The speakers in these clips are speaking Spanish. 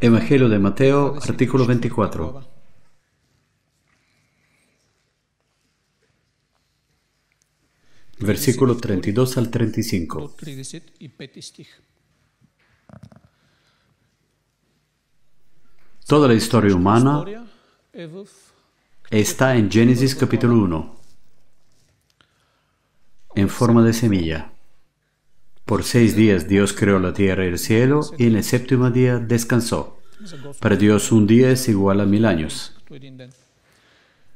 Evangelio de Mateo, artículo 24. Versículo 32 al 35. Toda la historia humana está en Génesis capítulo 1, en forma de semilla. Por 6 días Dios creó la tierra y el cielo, y en el séptimo día descansó. Para Dios un día es igual a 1000 años.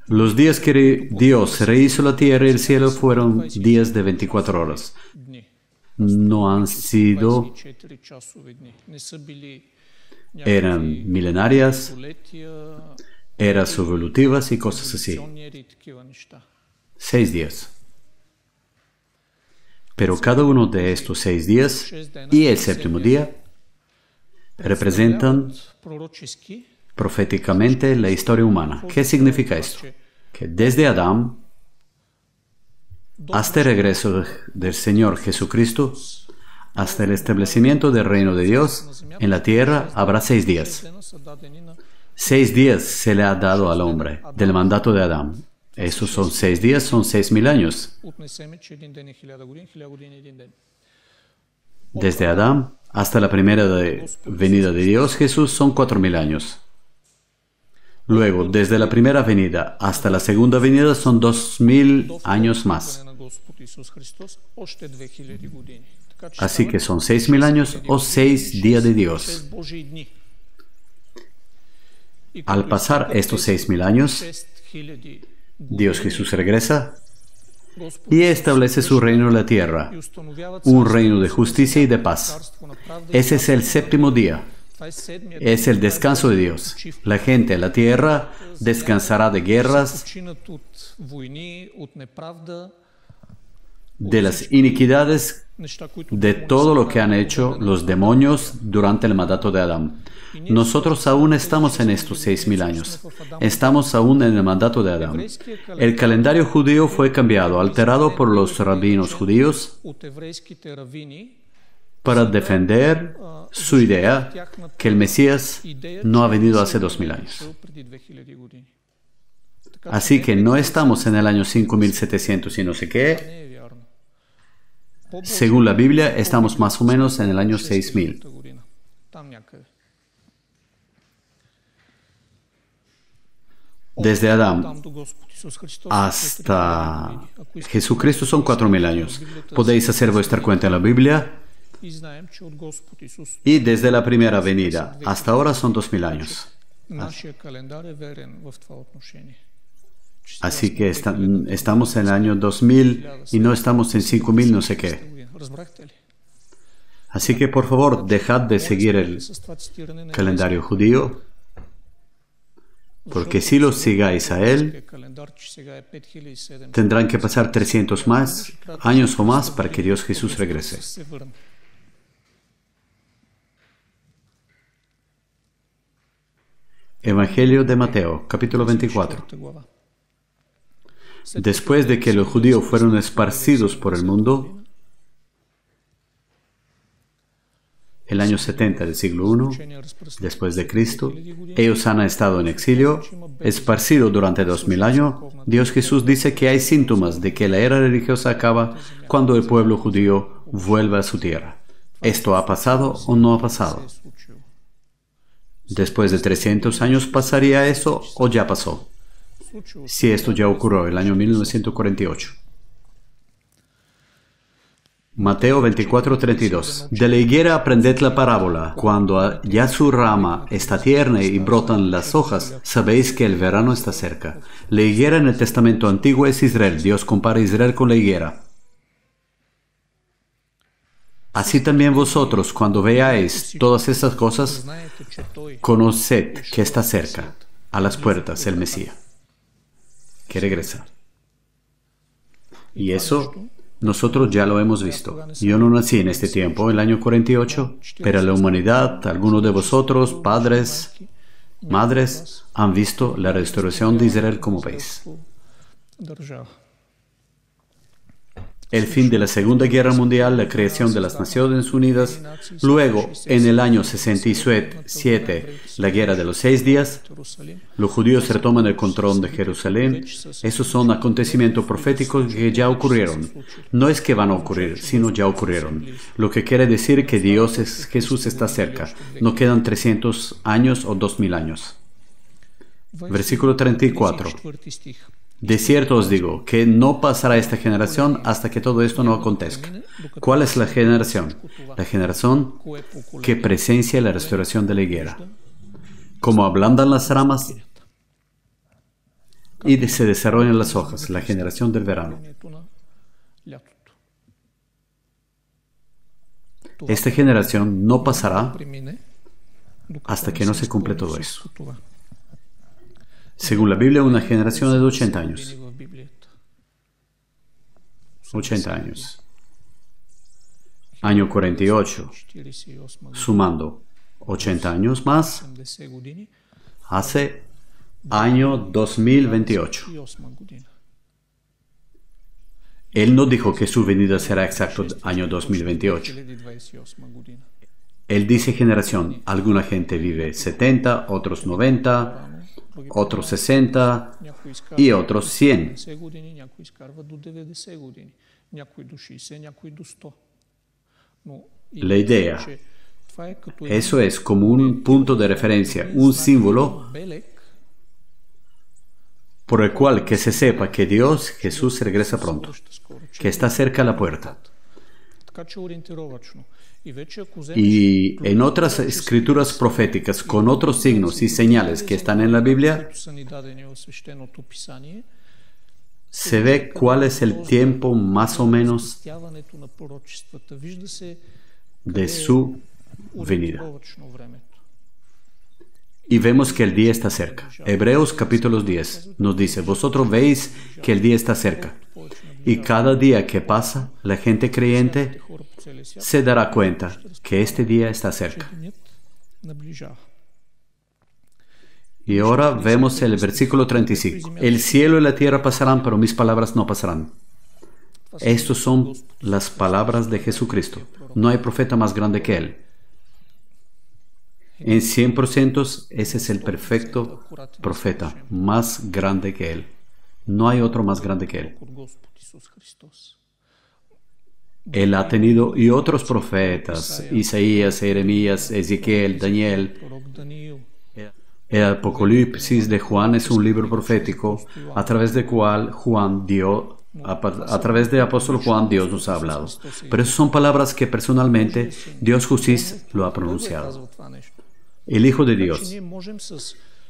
Los días que Dios rehizo la tierra y el cielo fueron días de 24 horas. No han sido, eran milenarias, eras evolutivas y cosas así. 6 días. Pero cada uno de estos 6 días y el séptimo día representan proféticamente la historia humana. ¿Qué significa esto? Que desde Adán hasta el regreso del Señor Jesucristo, hasta el establecimiento del reino de Dios en la tierra, habrá 6 días. 6 días se le ha dado al hombre del mandato de Adán. Esos son 6 días, son 6000 años. Desde Adán hasta la primera venida de Dios Jesús son 4000 años. Luego, desde la primera venida hasta la segunda venida son 2000 años más. Así que son 6000 años o 6 días de Dios. Al pasar estos 6000 años, Dios Jesús regresa y establece su reino en la tierra, un reino de justicia y de paz. Ese es el séptimo día. Es el descanso de Dios. La gente en la tierra descansará de guerras, de las iniquidades, de todo lo que han hecho los demonios durante el mandato de Adán. Nosotros aún estamos en estos 6000 años. Estamos aún en el mandato de Adán. El calendario judío fue cambiado, alterado por los rabinos judíos para defender su idea que el Mesías no ha venido hace 2000 años. Así que no estamos en el año 5700 y no sé qué. Según la Biblia, estamos más o menos en el año 6000. Desde Adán hasta Jesucristo son 4000 años. Podéis hacer vuestra cuenta en la Biblia. Y desde la primera venida hasta ahora son 2000 años. Así que estamos en el año 2000 y no estamos en 5000 no sé qué. Así que por favor, dejad de seguir el calendario judío, porque si lo sigáis a él, tendrán que pasar 300 más años o más para que Dios Jesús regrese. Evangelio de Mateo, capítulo 24. Después de que los judíos fueron esparcidos por el mundo, el año 70 del siglo I, después de Cristo, ellos han estado en exilio, esparcidos durante 2000 años. Dios Jesús dice que hay síntomas de que la era religiosa acaba cuando el pueblo judío vuelva a su tierra. ¿Esto ha pasado o no ha pasado? Después de 300 años, ¿pasaría eso o ya pasó? Si esto ya ocurrió el año 1948. Mateo 24:32. De la higuera aprended la parábola. Cuando ya su rama está tierna y brotan las hojas, sabéis que el verano está cerca. La higuera en el Testamento Antiguo es Israel. Dios compara a Israel con la higuera. Así también vosotros, cuando veáis todas estas cosas, conoced que está cerca, a las puertas, el Mesías, que regresa. Y eso nosotros ya lo hemos visto. Yo no nací en este tiempo, el año 48, pero la humanidad, algunos de vosotros, padres, madres, han visto la restauración de Israel como veis. el fin de la Segunda Guerra Mundial, la creación de las Naciones Unidas, luego, en el año 67, la Guerra de los 6 días, los judíos retoman el control de Jerusalén. Esos son acontecimientos proféticos que ya ocurrieron. No es que van a ocurrir, sino ya ocurrieron. Lo que quiere decir que Jesús está cerca. No quedan 300 años o 2000 años. Versículo 34. De cierto os digo, que no pasará esta generación hasta que todo esto no acontezca. ¿Cuál es la generación? La generación que presencia la restauración de la higuera. Como ablandan las ramas y se desarrollan las hojas, la generación del verano. Esta generación no pasará hasta que no se cumple todo eso. Según la Biblia, una generación es de 80 años. 80 años. Año 48. Sumando 80 años más, hace año 2028. Él no dijo que su venida será exacto año 2028. Él dice generación. Alguna gente vive 70, otros 90, otros 60 y otros 100. La idea, eso es como un punto de referencia, un símbolo por el cual que se sepa que Dios, Jesús, regresa pronto, que está cerca a la puerta. Y en otras escrituras proféticas, con otros signos y señales que están en la Biblia, se ve cuál es el tiempo más o menos de su venida. Y vemos que el día está cerca. Hebreos capítulo 10 nos dice, vosotros veis que el día está cerca. Y cada día que pasa, la gente creyente se dará cuenta que este día está cerca. Y ahora vemos el versículo 35. El cielo y la tierra pasarán, pero mis palabras no pasarán. Estas son las palabras de Jesucristo. No hay profeta más grande que Él. En 100% ese es el perfecto profeta, más grande que Él. No hay otro más grande que Él. Él ha tenido y otros profetas, Isaías, Jeremías, Ezequiel, Daniel. El Apocalipsis de Juan es un libro profético a través del cual a través del apóstol Juan Dios nos ha hablado. Pero esas son palabras que personalmente Dios Jesús lo ha pronunciado. El Hijo de Dios.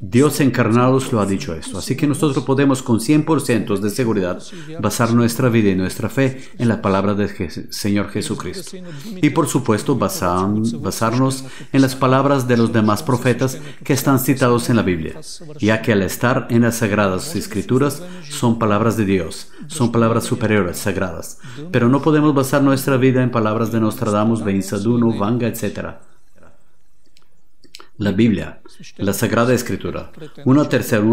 Dios encarnado lo ha dicho esto. Así que nosotros podemos con 100% de seguridad basar nuestra vida y nuestra fe en la palabra del Señor Jesucristo. Y por supuesto basarnos en las palabras de los demás profetas que están citados en la Biblia, ya que al estar en las Sagradas Escrituras son palabras de Dios, son palabras superiores, sagradas. Pero no podemos basar nuestra vida en palabras de Nostradamus, Beinsaduno, Vanga, etc. La Biblia, la Sagrada Escritura, una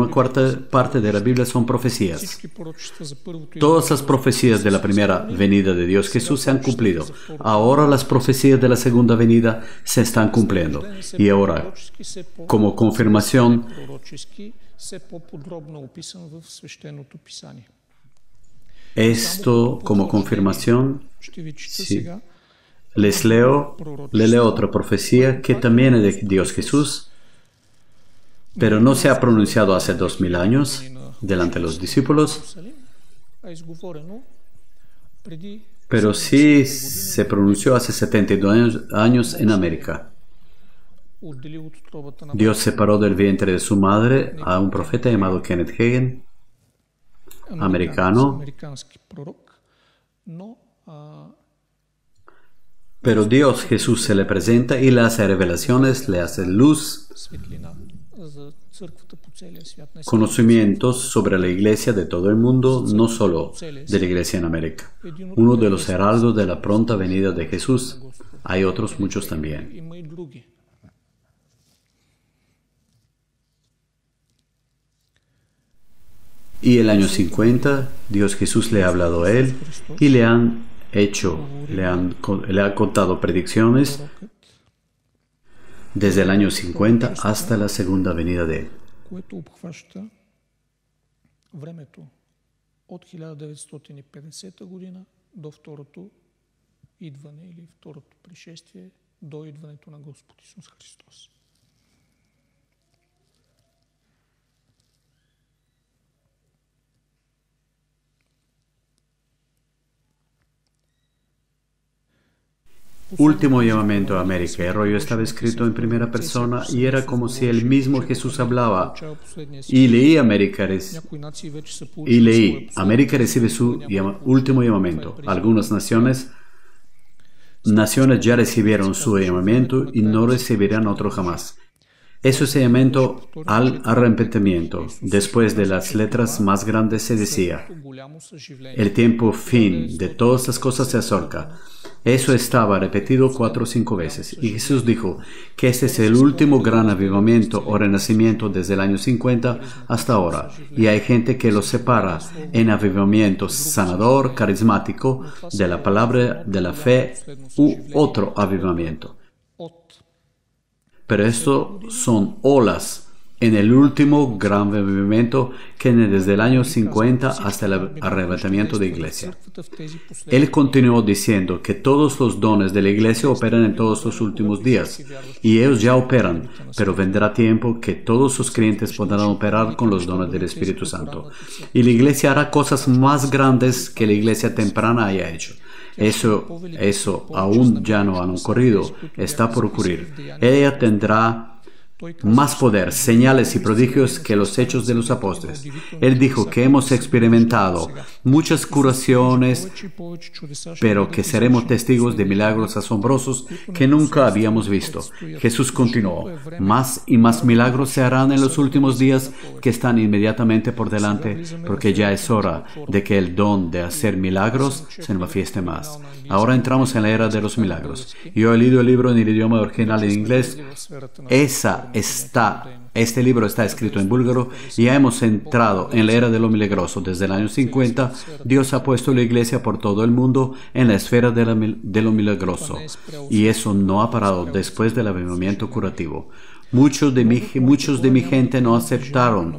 cuarta parte de la Biblia son profecías. Todas las profecías de la primera venida de Dios Jesús se han cumplido. Ahora las profecías de la segunda venida se están cumpliendo. Y ahora, como confirmación, sí. Le leo otra profecía que también es de Dios Jesús, pero no se ha pronunciado hace 2000 años delante de los discípulos, pero sí se pronunció hace 72 años en América. Dios separó del vientre de su madre a un profeta llamado Kenneth Hagin, americano. Pero Dios Jesús se le presenta y le hace revelaciones, le hace luz, conocimientos sobre la iglesia de todo el mundo, no solo de la iglesia en América. Uno de los heraldos de la pronta venida de Jesús. Hay otros muchos también. Y el año 50, Dios Jesús le ha hablado a él y le ha contado predicciones desde el año 50 hasta la segunda venida de él. От 1950 година до второто идване или второто пришествие, до идването на Господ Исус Христос. Último llamamiento a América. El rollo estaba escrito en primera persona y era como si el mismo Jesús hablaba. Y leí, América recibe su último llamamiento. Algunas naciones ya recibieron su llamamiento y no recibirán otro jamás. Eso es llamamiento al arrepentimiento. Después de las letras más grandes se decía: el tiempo fin de todas las cosas se acerca. Eso estaba repetido 4 o 5 veces. Y Jesús dijo que este es el último gran avivamiento o renacimiento desde el año 50 hasta ahora. Y hay gente que lo separa en avivamiento sanador, carismático, de la palabra, de la fe, u otro avivamiento. Pero esto son olas en el último gran avivamiento que desde el año 50 hasta el arrebatamiento de la iglesia. Él continuó diciendo que todos los dones de la iglesia operan en todos los últimos días, y ellos ya operan, pero vendrá tiempo que todos los creyentes podrán operar con los dones del Espíritu Santo. Y la iglesia hará cosas más grandes que la iglesia temprana haya hecho. Eso aún ya no han ocurrido, está por ocurrir. Ella tendrá más poder, señales y prodigios que los hechos de los apóstoles. Él dijo que hemos experimentado muchas curaciones, pero que seremos testigos de milagros asombrosos que nunca habíamos visto. Jesús continuó: más y más milagros se harán en los últimos días que están inmediatamente por delante, porque ya es hora de que el don de hacer milagros se manifieste más. Ahora entramos en la era de los milagros. Yo he leído el libro en el idioma original en inglés. Este libro está escrito en búlgaro y ya hemos entrado en la era de lo milagroso. Desde el año 50, Dios ha puesto la iglesia por todo el mundo en la esfera de lo milagroso. Y eso no ha parado después del avivamiento curativo. Muchos de mi gente no aceptarán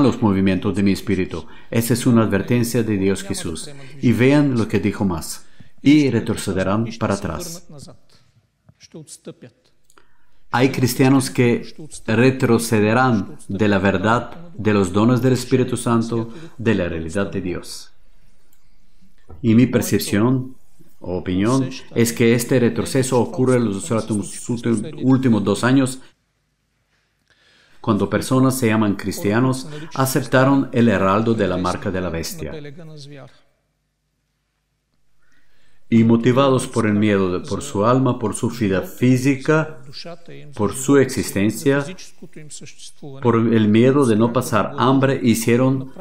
los movimientos de mi espíritu. Esa es una advertencia de Dios Jesús. Y vean lo que dijo más. Y retrocederán para atrás. Hay cristianos que retrocederán de la verdad, de los dones del Espíritu Santo, de la realidad de Dios. Y mi percepción o opinión es que este retroceso ocurre en los últimos 2 años, cuando personas se llaman cristianos aceptaron el heraldo de la marca de la bestia. Y motivados por el miedo por su alma, por su vida física, por su existencia, por el miedo de no pasar hambre, hicieron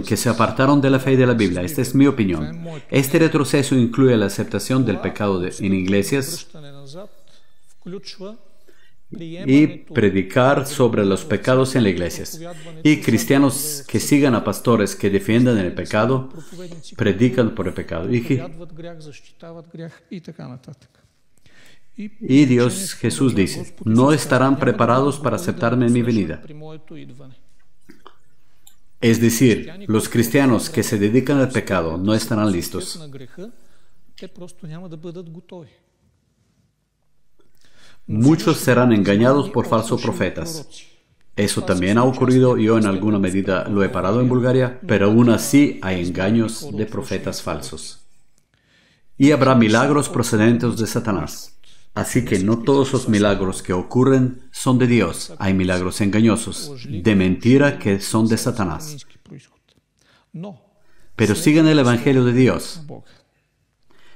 que se apartaron de la fe y de la Biblia. Esta es mi opinión. Este retroceso incluye la aceptación del pecado en iglesias y predicar sobre los pecados en las iglesias. Y cristianos que sigan a pastores que defiendan el pecado, predican por el pecado. Y Dios Jesús dice: no estarán preparados para aceptarme en mi venida. Es decir, los cristianos que se dedican al pecado no estarán listos. Muchos serán engañados por falsos profetas. Eso también ha ocurrido. Yo en alguna medida lo he parado en Bulgaria, pero aún así hay engaños de profetas falsos. Y habrá milagros procedentes de Satanás. Así que no todos los milagros que ocurren son de Dios. Hay milagros engañosos, de mentira, que son de Satanás. Pero sigan el Evangelio de Dios.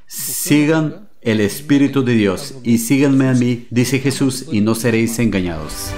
Sigan el Espíritu de Dios y síganme a mí, dice Jesús, y no seréis engañados.